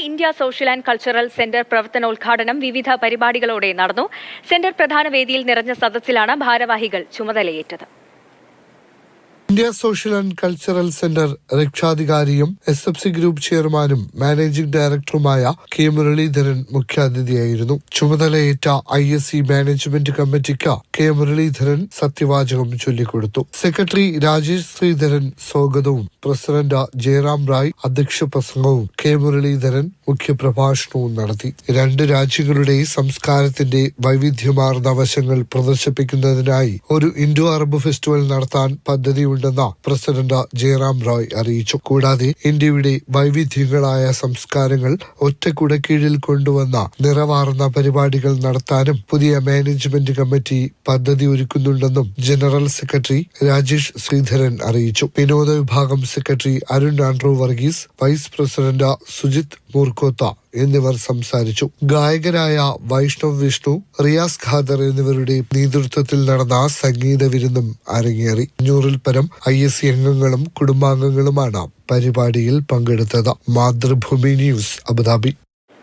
India Social and Cultural Centre പ്രവർത്തനോദ്ഘാടനം വിവിധ പരിപാടികളോടെ നടന്നു. സെന്റർ പ്രധാന വേദിയിൽ നിറഞ്ഞ സദസ്സിലാണ് ഭാരവാഹികൾ ചുമതലയേറ്റത്. India Social and Cultural Centre രക്ഷാധികാരിയും SFC ഗ്രൂപ്പ് ചെയർമാനും മാനേജിംഗ് ഡയറക്ടറുമായ കെ മുരളീധരൻ മുഖ്യാതിഥിയായിരുന്നു. ചുമതലയേറ്റ ISC മാനേജ്മെന്റ് കമ്മിറ്റിക്ക് കെ മുരളീധരൻ സത്യവാചകം ചൊല്ലിക്കൊടുത്തു. സെക്രട്ടറി രാജേഷ് ശ്രീധരൻ സ്വാഗതവും പ്രസിഡന്റ് ജയറാം റായ് അധ്യക്ഷ പ്രസംഗവും കെ മുരളീധരൻ മുഖ്യപ്രഭാഷണവും നടത്തി. രണ്ട് രാജ്യങ്ങളുടെ സംസ്കാരത്തിന്റെ വൈവിധ്യമാർന്ന വശങ്ങൾ പ്രദർശിപ്പിക്കുന്നതിനായി ഒരു ഇൻഡോ അറബ് ഫെസ്റ്റിവൽ നടത്താൻ പദ്ധതിയുണ്ടെന്ന് പ്രസിഡന്റ് ജയറാം റായ് അറിയിച്ചു. കൂടാതെ ഇന്ത്യയുടെ വൈവിധ്യങ്ങളായ സംസ്കാരങ്ങൾ ഒറ്റ കുടക്കീഴിൽ കൊണ്ടുവന്ന നിറവാർന്ന പരിപാടികൾ നടത്താനും പുതിയ മാനേജ്മെന്റ് കമ്മിറ്റി പദ്ധതി ഒരുക്കുന്നുണ്ടെന്നും ജനറൽ സെക്രട്ടറി രാജേഷ് ശ്രീധരൻ അറിയിച്ചു. വിനോദ വിഭാഗം secretary Arun Andrew Varghese, vice president Sujith Moorkoth എന്നിവർ സംസാരിച്ചു. ഗായകരായ വൈഷ്ണവ് വിഷ്ണു, റിയാസ് ഖാദർ എന്നിവരുടെ നേതൃത്വത്തിൽ നടന്ന സംഗീത വിരുന്നും അരങ്ങേറി. 500-ൽ പരം ISC അംഗങ്ങളും കുടുംബാംഗങ്ങളുമാണ് പരിപാടിയിൽ പങ്കെടുത്തത്. Mathrubhumi news, Abu Dhabi.